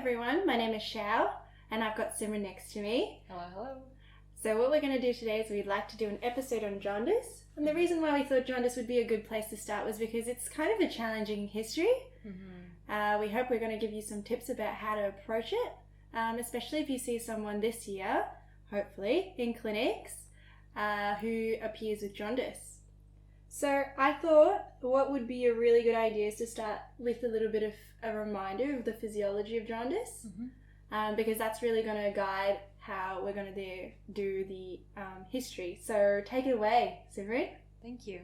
everyone, my name is Xiao and I've got Simran next to me. Hello, hello. So what we're going to do today is we'd like to do an episode on jaundice. And the reason why we thought jaundice would be a good place to start was because it's kind of a challenging history. We hope we're going to give you some tips about how to approach it, especially if you see someone this year, hopefully, in clinics who appears with jaundice. So I thought what would be a really good idea is to start with a little bit of a reminder of the physiology of jaundice, because that's really going to guide how we're going to do the history. So take it away, Simran. Thank you.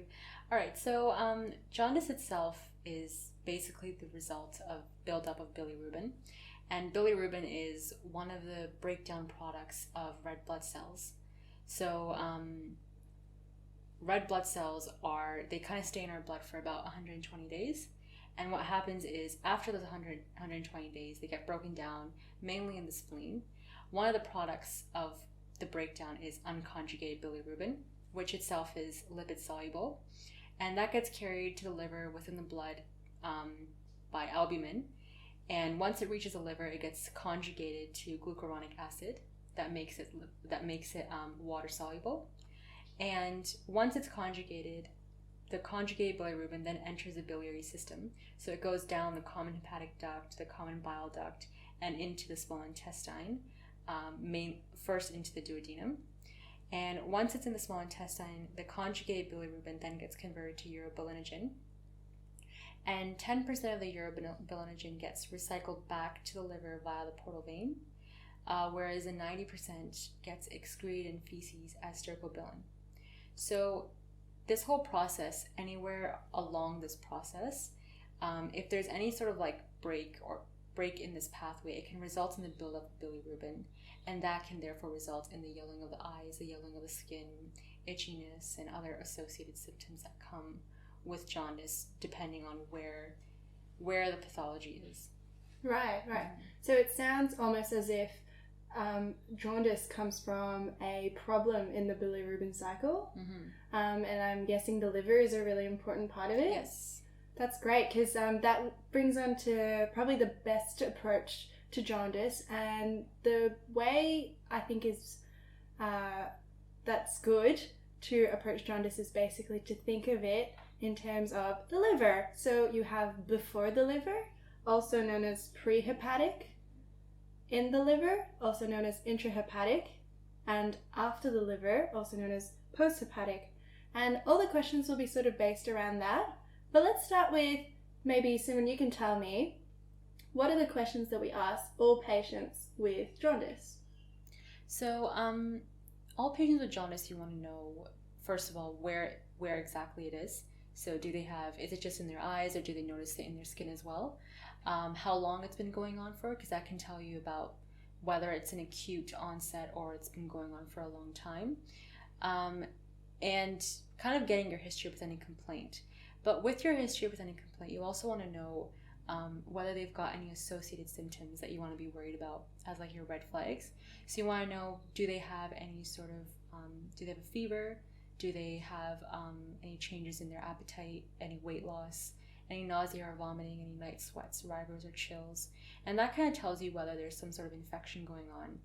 All right, so jaundice itself is basically the result of buildup of bilirubin. And bilirubin is one of the breakdown products of red blood cells. So red blood cells they kind of stay in our blood for about 120 days. And what happens is after those 120 days, they get broken down, mainly in the spleen. One of the products of the breakdown is unconjugated bilirubin, which itself is lipid soluble. And that gets carried to the liver within the blood by albumin. And once it reaches the liver, it gets conjugated to glucuronic acid that makes it water soluble. And once it's conjugated, the conjugated bilirubin then enters the biliary system. So it goes down the common hepatic duct, the common bile duct, and into the small intestine, first into the duodenum. And once it's in the small intestine, the conjugated bilirubin then gets converted to urobilinogen. And 10% of the urobilinogen gets recycled back to the liver via the portal vein, whereas the 90% gets excreted in feces as stercobilin. So this whole process, anywhere along this process, if there's any sort of break in this pathway, it can result in the buildup of bilirubin, and that can therefore result in the yellowing of the eyes, the yellowing of the skin, itchiness, and other associated symptoms that come with jaundice, depending on where the pathology is. Right. So it sounds almost as if jaundice comes from a problem in the bilirubin cycle, and I'm guessing the liver is a really important part of it. Yes. That's great, because that brings on to probably the best approach to jaundice, and the way I think is that's good to approach jaundice is basically to think of it in terms of the liver. So you have before the liver, also known as prehepatic, in the liver, also known as intrahepatic, and after the liver, also known as posthepatic. And all the questions will be sort of based around that. But let's start with, maybe Simran, you can tell me, what are the questions that we ask all patients with jaundice? So all patients with jaundice, you want to know, first of all, where exactly it is. So is it just in their eyes, or do they notice it in their skin as well? How long it's been going on for, because that can tell you about whether it's an acute onset or it's been going on for a long time. And kind of getting your history with any complaint. But with your history with any complaint, you also want to know whether they've got any associated symptoms that you want to be worried about as like your red flags. So you want to know, do they have any sort of, do they have a fever? Do they have any changes in their appetite, any weight loss, any nausea or vomiting, any night sweats, rivers, or chills? And that kind of tells you whether there's some sort of infection going on.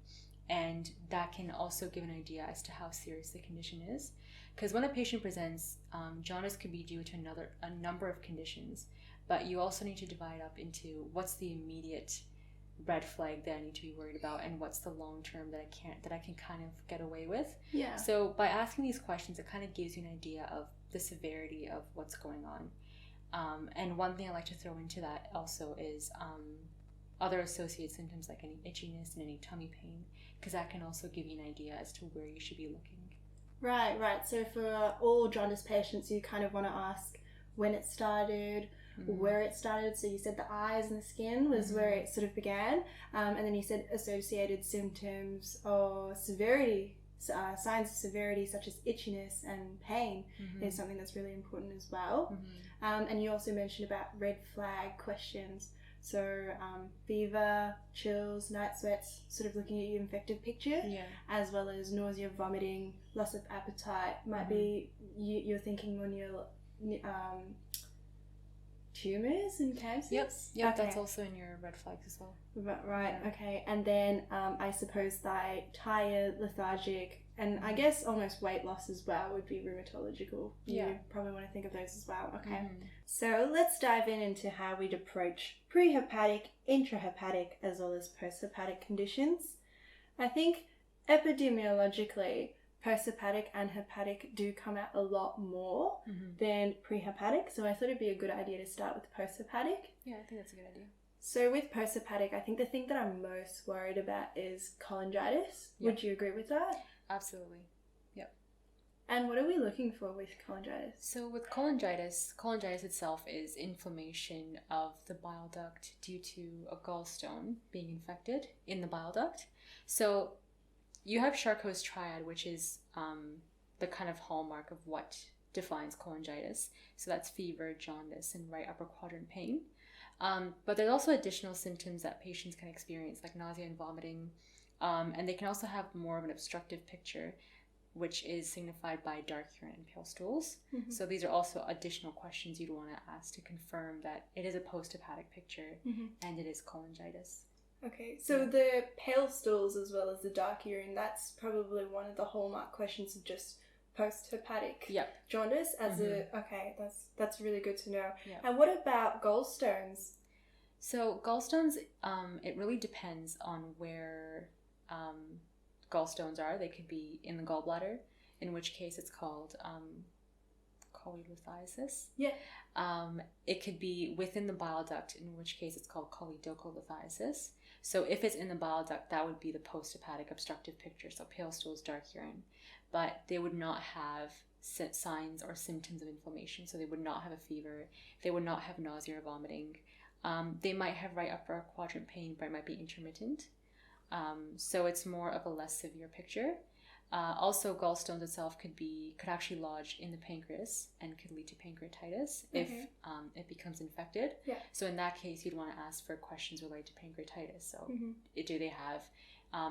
And that can also give an idea as to how serious the condition is. Because when a patient presents, jaundice could be due to a number of conditions, but you also need to divide up into what's the immediate red flag that I need to be worried about, and what's the long term that I can kind of get away with. Yeah. So by asking these questions, it kind of gives you an idea of the severity of what's going on. And one thing I like to throw into that also is other associated symptoms like any itchiness and any tummy pain, because that can also give you an idea as to where you should be looking. Right. So for all jaundice patients, you kind of want to ask when it started, where it started. So you said the eyes and the skin was where it sort of began, and then you said associated symptoms or severity, signs of severity such as itchiness and pain is something that's really important as well. And you also mentioned about red flag questions. So fever, chills, night sweats, sort of looking at your infective picture, as well as nausea, vomiting, loss of appetite. Might be you're thinking when you're tumours and cancers? Yep, Okay. that's also in your red flags as well. Right, Yeah. okay. And then I suppose tired, lethargic, and I guess almost weight loss as well would be rheumatological. Yeah. You probably want to think of those as well. Okay. Mhm. So let's dive into how we'd approach prehepatic, intrahepatic, as well as posthepatic conditions. I think epidemiologically, posthepatic and hepatic do come out a lot more than prehepatic, so I thought it'd be a good idea to start with posthepatic. Yeah, I think that's a good idea. So with posthepatic, I think the thing that I'm most worried about is cholangitis. Yeah. Would you agree with that? Absolutely. Yep. And what are we looking for with cholangitis? So with cholangitis itself is inflammation of the bile duct due to a gallstone being infected in the bile duct. So you have Charcot's triad, which is the kind of hallmark of what defines cholangitis. So that's fever, jaundice, and right upper quadrant pain. But there's also additional symptoms that patients can experience, like nausea and vomiting. And they can also have more of an obstructive picture, which is signified by dark urine and pale stools. Mm-hmm. So these are also additional questions you'd want to ask to confirm that it is a posthepatic picture and it is cholangitis. Okay, so the pale stools as well as the dark urine, that's probably one of the hallmark questions of just posthepatic jaundice as that's really good to know. Yep. And what about gallstones? So gallstones, it really depends on where gallstones are. They could be in the gallbladder, in which case it's called cholecystitis. Yeah. It could be within the bile duct, in which case it's called choledocholitis. So if it's in the bile duct, that would be the posthepatic obstructive picture, so pale stools, dark urine. But they would not have signs or symptoms of inflammation, so they would not have a fever, they would not have nausea or vomiting. They might have right upper quadrant pain, but it might be intermittent. So it's more of a less severe picture. Also, gallstones itself could actually lodge in the pancreas and could lead to pancreatitis if it becomes infected. Yeah. So in that case, you'd want to ask for questions related to pancreatitis. So do they have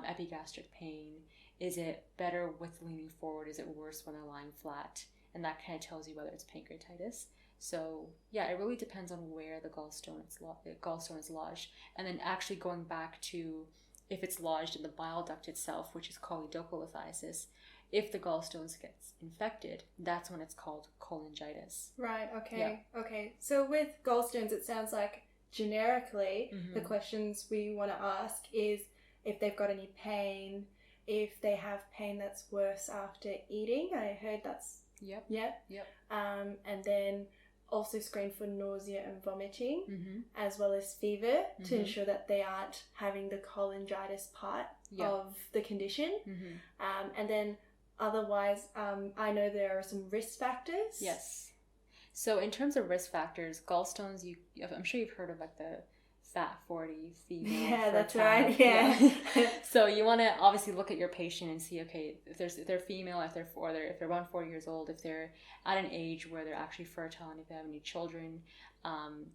epigastric pain? Is it better with leaning forward? Is it worse when they're lying flat? And that kind of tells you whether it's pancreatitis. So yeah, it really depends on where the gallstone is lodged. And then actually going back to if it's lodged in the bile duct itself, which is choledocholitis, if the gallstones gets infected, that's when it's called cholangitis. Right, okay. Yeah. Okay. So with gallstones, it sounds like generically the questions we want to ask is if they've got any pain, if they have pain that's worse after eating. I heard that's... Yep. And then also screen for nausea and vomiting, as well as fever, to ensure that they aren't having the cholangitis part of the condition. And then otherwise, I know there are some risk factors. Yes. So in terms of risk factors, gallstones, I'm sure you've heard of like the fat 40 female. Yeah, that's right. Yeah. So you want to obviously look at your patient and see, okay, if they're female, if they're around 40 years old, if they're at an age where they're actually fertile, and if they have any children,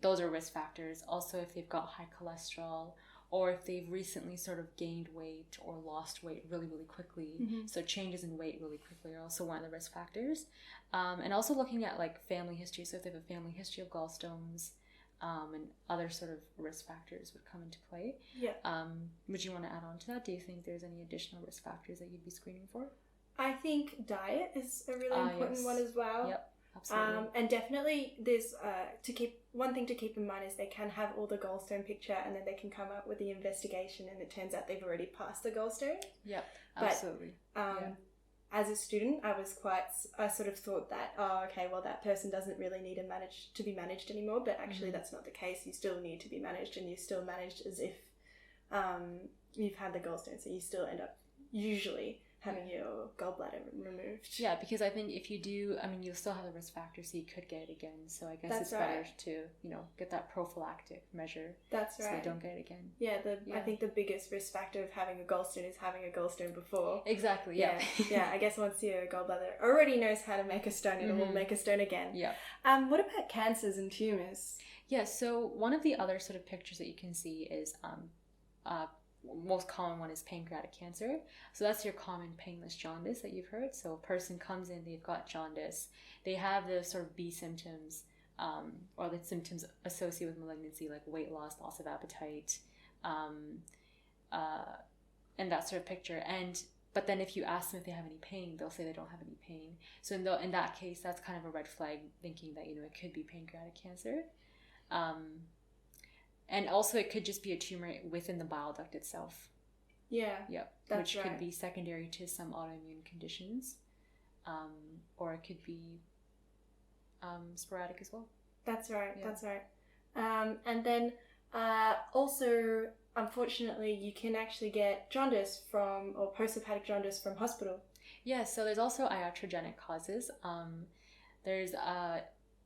those are risk factors. Also, if they've got high cholesterol, or if they've recently sort of gained weight or lost weight really, really quickly. So changes in weight really quickly are also one of the risk factors. And also looking at like family history. So if they have a family history of gallstones, and other sort of risk factors would come into play. Yeah. Would you want to add on to that? Do you think there's any additional risk factors that you'd be screening for? I think diet is a really important one as well. Yep, absolutely. And definitely there's one thing to keep in mind is they can have all the gallstone picture and then they can come up with the investigation and it turns out they've already passed the gallstone. Yep, absolutely. As a student, I sort of thought that, that person doesn't really need to be managed anymore, but actually that's not the case. You still need to be managed, and you're still managed as if you've had the gallstone, so you still end up usually having your gallbladder removed. Yeah, because I think if you do, you'll still have the risk factor, so you could get it again. So I guess it's better to, get that prophylactic measure. That's right. So you don't get it again. Yeah, I think the biggest risk factor of having a gallstone is having a gallstone before. Exactly, yeah. Yeah, I guess once your gallbladder already knows how to make a stone, it will make a stone again. Yeah. What about cancers and tumours? Yeah, so one of the other sort of pictures that you can see is most common one is pancreatic cancer. So that's your common painless jaundice that you've heard. So a person comes in, they've got jaundice, they have the sort of B symptoms, or the symptoms associated with malignancy, like weight loss, loss of appetite, and that sort of picture. But then if you ask them if they have any pain, they'll say they don't have any pain. So in that case, that's kind of a red flag, thinking that, it could be pancreatic cancer. And also it could just be a tumor within the bile duct itself. Yeah. Yep. That's which right. could be secondary to some autoimmune conditions. Or it could be sporadic as well. That's right. Yeah. That's right. And then also, unfortunately, you can actually get jaundice or posthepatic jaundice from hospital. Yeah, so there's also iatrogenic causes. There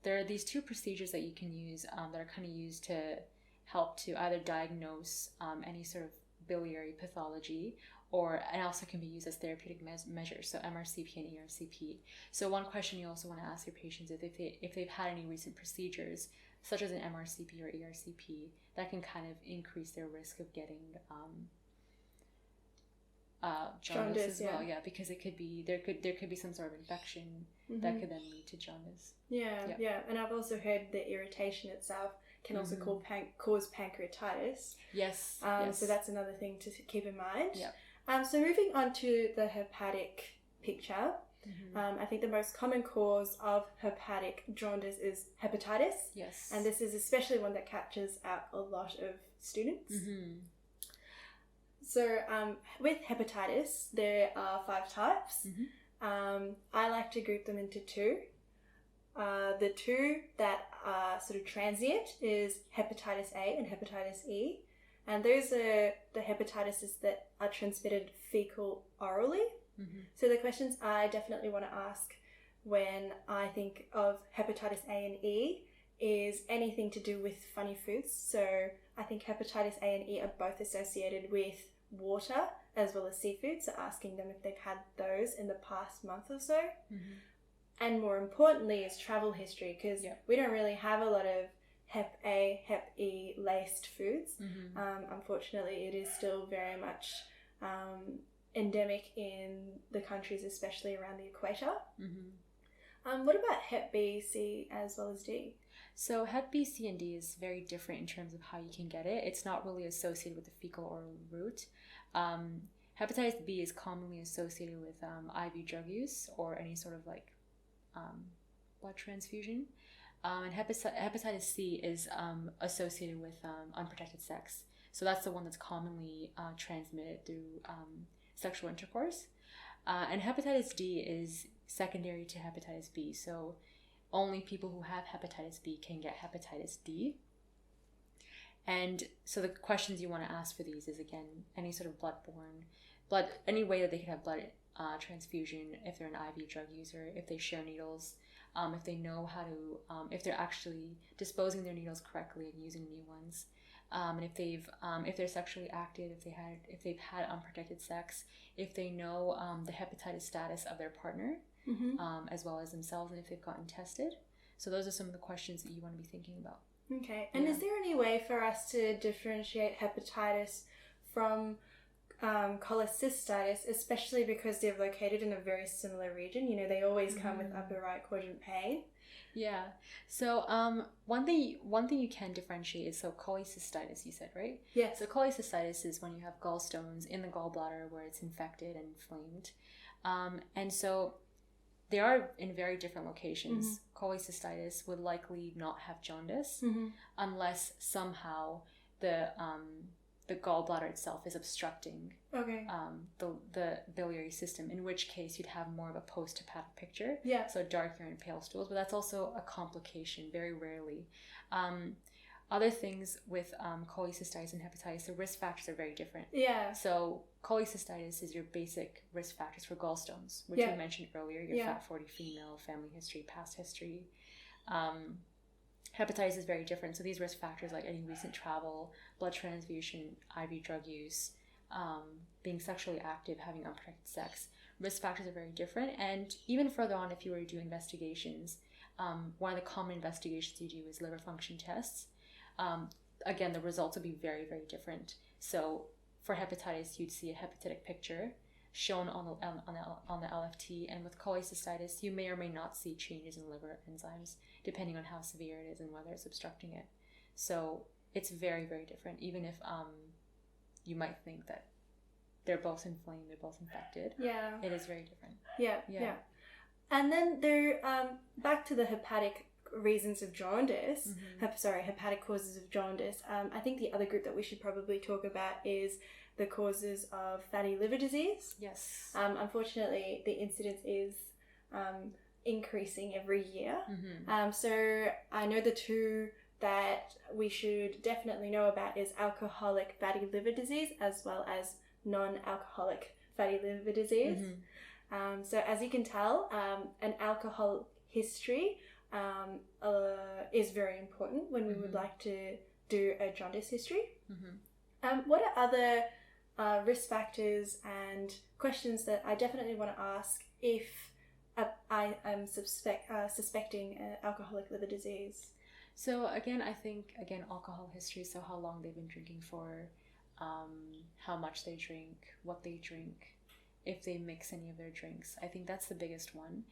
are these two procedures that you can use that are kind of used to help to either diagnose any sort of biliary pathology, and also can be used as therapeutic measures, so MRCP and ERCP. So one question you also want to ask your patients is if they've had any recent procedures, such as an MRCP or ERCP, that can kind of increase their risk of getting jaundice as well. Yeah, because there could be some sort of infection that could then lead to jaundice. Yeah. And I've also heard the irritation itself can also cause pancreatitis. Yes. So that's another thing to keep in mind. Yeah. So moving on to the hepatic picture, I think the most common cause of hepatic jaundice is hepatitis. Yes. And this is especially one that catches out a lot of students. So with hepatitis, there are 5 types. I like to group them into 2. The 2 that are sort of transient is hepatitis A and hepatitis E. And those are the hepatitis that are transmitted fecal orally. So the questions I definitely want to ask when I think of hepatitis A and E is anything to do with funny foods. So I think hepatitis A and E are both associated with water as well as seafood. So asking them if they've had those in the past month or so. And more importantly is travel history, because we don't really have a lot of Hep A, Hep E laced foods. Unfortunately, it is still very much endemic in the countries, especially around the equator. What about Hep B, C, as well as D? So Hep B, C, and D is very different in terms of how you can get it. It's not really associated with the fecal oral route. Hepatitis B is commonly associated with IV drug use or any sort of blood transfusion. And hepatitis C is associated with unprotected sex. So that's the one that's commonly transmitted through sexual intercourse. And hepatitis D is secondary to hepatitis B. So only people who have hepatitis B can get hepatitis D. And so the questions you want to ask for these is, again, any sort of any way that they can have blood transfusion, if they're an IV drug user, if they share needles, if they know how to, if they're actually disposing their needles correctly and using new ones, and if they're sexually active, if they've had unprotected sex, if they know the hepatitis status of their partner, as well as themselves, and if they've gotten tested. So those are some of the questions that you want to be thinking about. Okay. And is there any way for us to differentiate hepatitis from cholecystitis, especially because they're located in a very similar region? They always come with upper right quadrant pain. Yeah. So one thing you can differentiate is cholecystitis, you said, right? Yes. So cholecystitis is when you have gallstones in the gallbladder where it's infected and inflamed. And so they are in very different locations. Cholecystitis would likely not have jaundice unless somehow the gallbladder itself is obstructing the biliary system, in which case you'd have more of a posthepatic picture. Yeah. So dark urine, pale stools, but that's also a complication, very rarely. Other things with cholecystitis and hepatitis, the risk factors are very different. Yeah. So cholecystitis is your basic risk factors for gallstones, which we mentioned earlier, your fat 40 female, family history, past history. Hepatitis is very different. So these risk factors, like any recent travel, blood transfusion, IV drug use, being sexually active, having unprotected sex, risk factors are very different. And even further on, if you were to do investigations, one of the common investigations you do is liver function tests. Again, the results will be very, very different. So for hepatitis, you'd see a hepatitic picture. shown on the LFT. And with cholecystitis, you may or may not see changes in liver enzymes depending on how severe it is and whether it's obstructing it. So it's very, very different. Even if you might think that they're both inflamed, they're both infected. Yeah, it is very different. Yeah. And then there, back to the hepatic reasons of jaundice. Hepatic causes of jaundice. I think the other group that we should probably talk about is the causes of fatty liver disease. Yes. Unfortunately, the incidence is increasing every year. So I know the two that we should definitely know about is alcoholic fatty liver disease as well as non-alcoholic fatty liver disease. So as you can tell, an alcohol history is very important when we would like to do a jaundice history. What are other risk factors and questions that I definitely want to ask if I am suspecting alcoholic liver disease? So again, I think alcohol history, so how long they've been drinking for, how much they drink, what they drink, if they mix any of their drinks. I think that's the biggest one.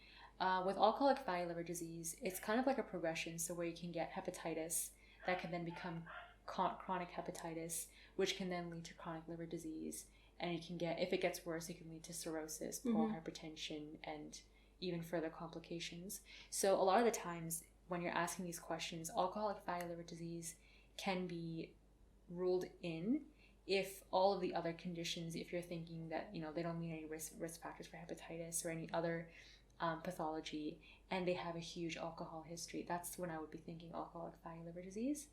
With alcoholic fatty liver disease, it's kind of like a progression, so where you can get hepatitis that can then become chronic hepatitis, which can then lead to chronic liver disease, and you can get, if it gets worse, it can lead to cirrhosis, portal hypertension, and even further complications. So a lot of the times when you're asking these questions, alcoholic fatty liver disease can be ruled in if all of the other conditions, if you're thinking that, you know, they don't meet any risk factors for hepatitis or any other pathology, and they have a huge alcohol history, that's when I would be thinking alcoholic fatty liver disease.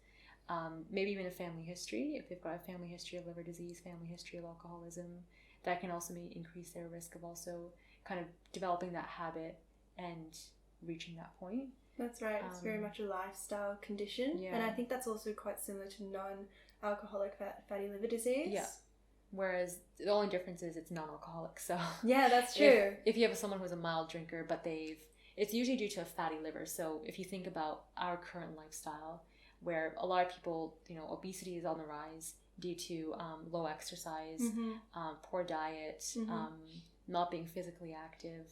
Maybe even a family history, if they've got a family history of liver disease, family history of alcoholism, that can also increase their risk of also kind of developing that habit and reaching that point. That's right. It's very much a lifestyle condition. And I think that's also quite similar to non-alcoholic fatty liver disease. Yeah. Whereas the only difference is it's non-alcoholic. So yeah, that's true. If you have someone who's a mild drinker, but it's usually due to a fatty liver. So if you think about our current lifestyle, where a lot of people, you know, obesity is on the rise due to low exercise, poor diet, not being physically active,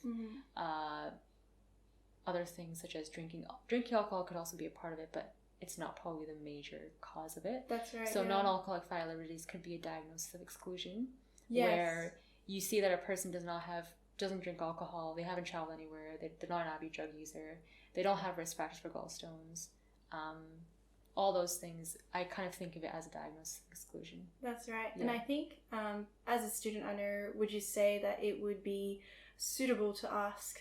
other things such as drinking alcohol could also be a part of it, but it's not probably the major cause of it. That's right. So non-alcoholic fatty liver disease could be a diagnosis of exclusion, where you see that a person doesn't drink alcohol, they haven't traveled anywhere, they're not an avid drug user, they don't have risk factors for gallstones. All those things, I kind of think of it as a diagnosis of exclusion. That's right. And I think as a student, I know, would you say that it would be suitable to ask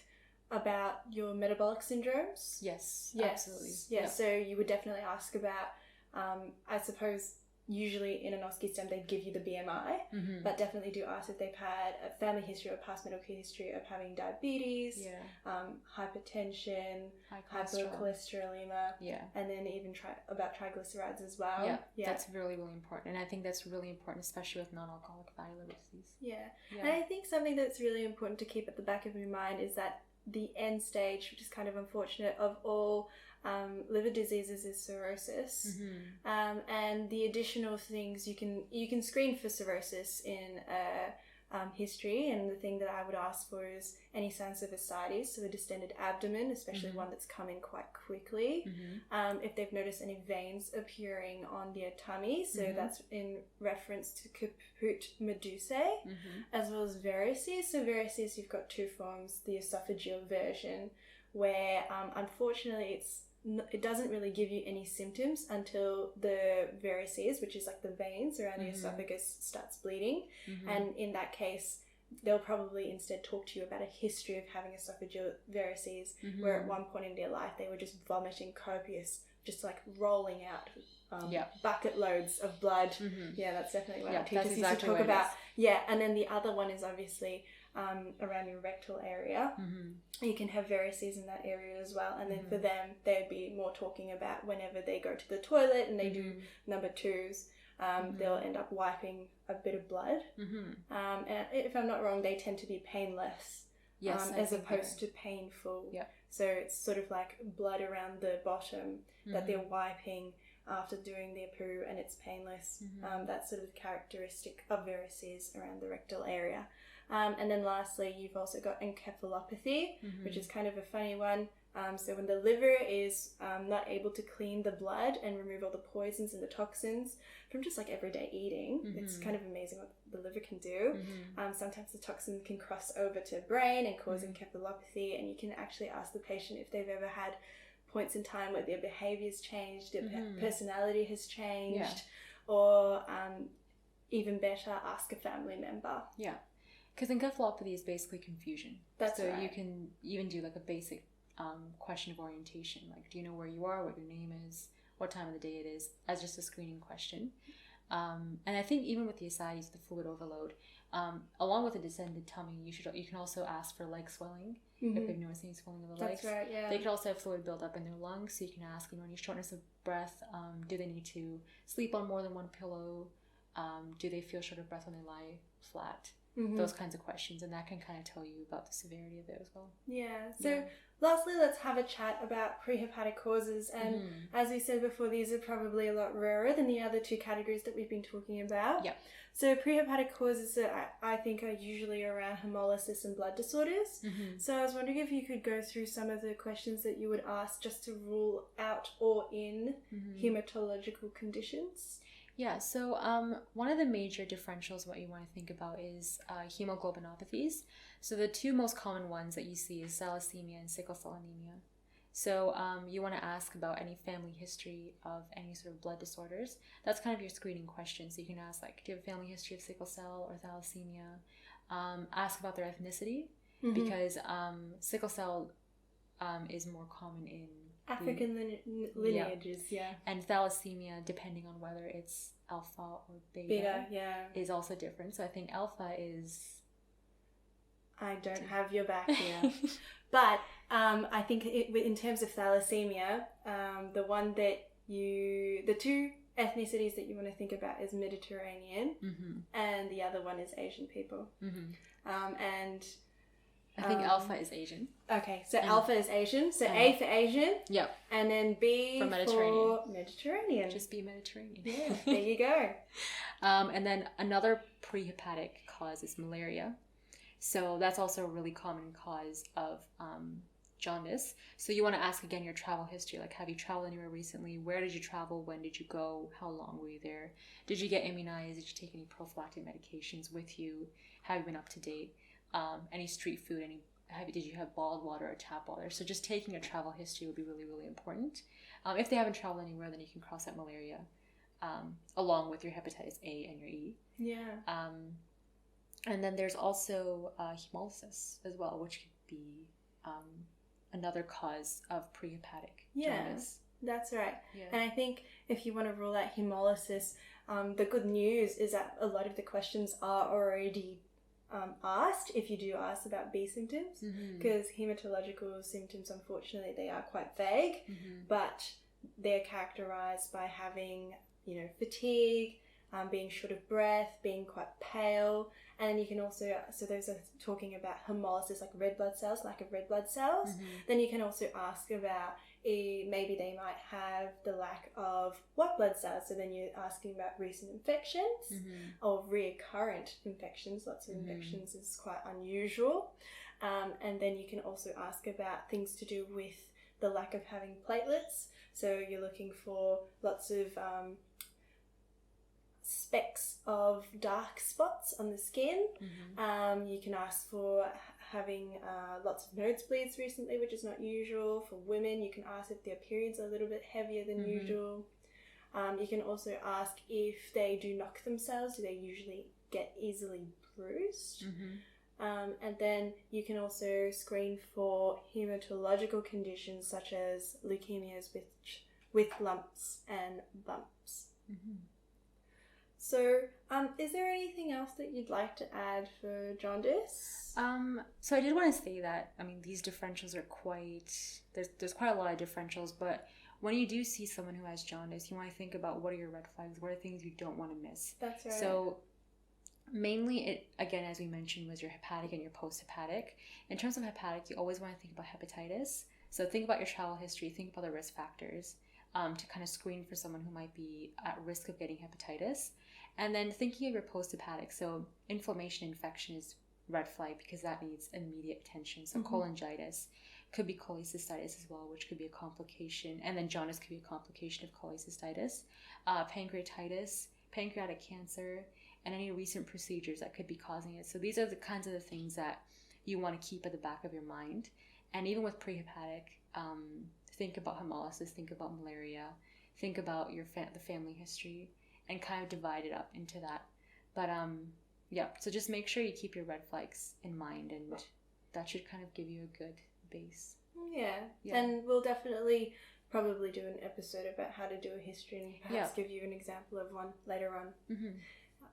about your metabolic syndromes? Yes, absolutely. Yeah, so you would definitely ask about, I suppose, usually in an OSCE STEM they'd give you the BMI, but definitely do ask if they've had a family history or past medical history of having diabetes, hypertension, hypercholesterolemia, and then even about triglycerides as well. Yeah, that's really, really important. And I think that's really important, especially with non-alcoholic fatty liver disease. And I think something that's really important to keep at the back of your mind is that the end stage, which is kind of unfortunate, of all liver diseases is cirrhosis. And the additional things, you can screen for cirrhosis in history, and the thing that I would ask for is any signs of ascites, so a distended abdomen, especially one that's come in quite quickly. If they've noticed any veins appearing on their tummy, so that's in reference to caput medusae, as well as varices. So varices, you've got two forms, the esophageal version, where unfortunately it doesn't really give you any symptoms until the varices, which is like the veins around the esophagus, starts bleeding. And in that case, they'll probably instead talk to you about a history of having esophageal varices, where at one point in their life they were just vomiting copious, just like rolling out bucket loads of blood. Yeah, that's definitely what our teachers used to talk about. Yeah, and then the other one is obviously around your rectal area. You can have varices in that area as well, and then for them they'd be more talking about whenever they go to the toilet and they do number twos, they'll end up wiping a bit of blood, and if I'm not wrong, they tend to be painless, as opposed to painful. So it's sort of like blood around the bottom that they're wiping after doing their poo, and it's painless. That's sort of characteristic of varices around the rectal area. And then lastly, you've also got encephalopathy, which is kind of a funny one. So when the liver is not able to clean the blood and remove all the poisons and the toxins from just like everyday eating, it's kind of amazing what the liver can do. Sometimes the toxin can cross over to brain and cause encephalopathy, and you can actually ask the patient if they've ever had points in time where their behaviour's changed, their personality has changed, or even better, ask a family member. Yeah, because encephalopathy is basically confusion. That's so right. You can even do like a basic question of orientation, like do you know where you are, what your name is, what time of the day it is, as just a screening question. And I think even with the ascites, the fluid overload, along with the distended tummy, you can also ask for leg swelling if they've noticed any swelling of the legs. That's right, yeah. They could also have fluid buildup in their lungs, so you can ask, any shortness of breath, do they need to sleep on more than one pillow, do they feel short of breath when they lie flat, those kinds of questions, and that can kind of tell you about the severity of it as well. Yeah, so lastly, let's have a chat about prehepatic causes, and as we said before, these are probably a lot rarer than the other two categories that we've been talking about. Yep. So prehepatic causes I think are usually around hemolysis and blood disorders. So I was wondering if you could go through some of the questions that you would ask just to rule out or in hematological conditions. Yeah, so one of the major differentials, what you want to think about is hemoglobinopathies. So the two most common ones that you see is thalassemia and sickle cell anemia. So you want to ask about any family history of any sort of blood disorders. That's kind of your screening question. So you can ask, like, do you have a family history of sickle cell or thalassemia? Ask about their ethnicity, because sickle cell is more common in African lineages, and thalassemia, depending on whether it's alpha or beta, is also different. So I think alpha is... I don't have your back here. But I think in terms of thalassemia, the two ethnicities that you want to think about is Mediterranean, and the other one is Asian people. And I think alpha is Asian. Okay, so alpha is Asian. So A for Asian. Yep. And then B for Mediterranean. For Mediterranean. Just be Mediterranean. Yeah, there you go. And then another prehepatic cause is malaria. So that's also a really common cause of jaundice. So you want to ask again your travel history. Like, have you traveled anywhere recently? Where did you travel? When did you go? How long were you there? Did you get immunized? Did you take any prophylactic medications with you? Have you been up to date? Any street food, did you have bottled water or tap water? So just taking a travel history would be really, really important. If they haven't traveled anywhere, then you can cross out malaria along with your hepatitis A and your E. Yeah. And then there's also hemolysis as well, which could be another cause of prehepatic jaundice. That's right. Yeah. And I think if you want to rule out hemolysis, the good news is that a lot of the questions are already asked if you do ask about B symptoms, because hematological symptoms, unfortunately, they are quite vague, but they're characterized by having, fatigue, being short of breath, being quite pale, and you can also, so those are talking about hemolysis, like red blood cells, lack of red blood cells. Then you can also ask about maybe they might have the lack of white blood cells, so then you're asking about recent infections or recurrent infections. Lots of infections is quite unusual. And then you can also ask about things to do with the lack of having platelets, so you're looking for lots of specks of dark spots on the skin. You can ask for having lots of nosebleeds recently, which is not usual. For women, you can ask if their periods are a little bit heavier than usual. You can also ask if they do knock themselves, do they usually get easily bruised? And then you can also screen for hematological conditions such as leukemias with lumps and bumps. So, is there anything else that you'd like to add for jaundice? So I did want to say that, these differentials are there's quite a lot of differentials, but when you do see someone who has jaundice, you want to think about what are your red flags, what are things you don't want to miss. That's right. So mainly it, again, as we mentioned, was your hepatic and your posthepatic. In terms of hepatic, you always want to think about hepatitis. So think about your travel history, think about the risk factors to kind of screen for someone who might be at risk of getting hepatitis. And then thinking of your posthepatic, so inflammation, infection is red flag because that needs immediate attention. So cholangitis could be cholecystitis as well, which could be a complication, and then jaundice could be a complication of cholecystitis. Pancreatitis, pancreatic cancer, and any recent procedures that could be causing it. So these are the kinds of the things that you want to keep at the back of your mind. And even with prehepatic, think about hemolysis, think about malaria, think about your the family history, and kind of divide it up into that. But yeah, so just make sure you keep your red flags in mind, and that should kind of give you a good base. Yeah. And we'll definitely probably do an episode about how to do a history and perhaps give you an example of one later on.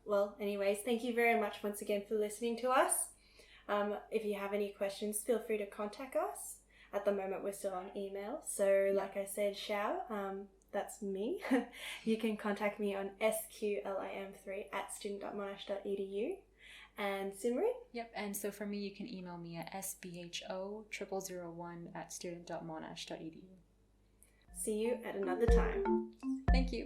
Well, anyways, thank you very much once again for listening to us. If you have any questions, feel free to contact us. At the moment, we're still on email. So like I said, Xiao, that's me. You can contact me on sqlim3@student.monash.edu. And Simran? Yep, and so for me, you can email me at sbho0001@student.monash.edu. See you at another time. Thank you.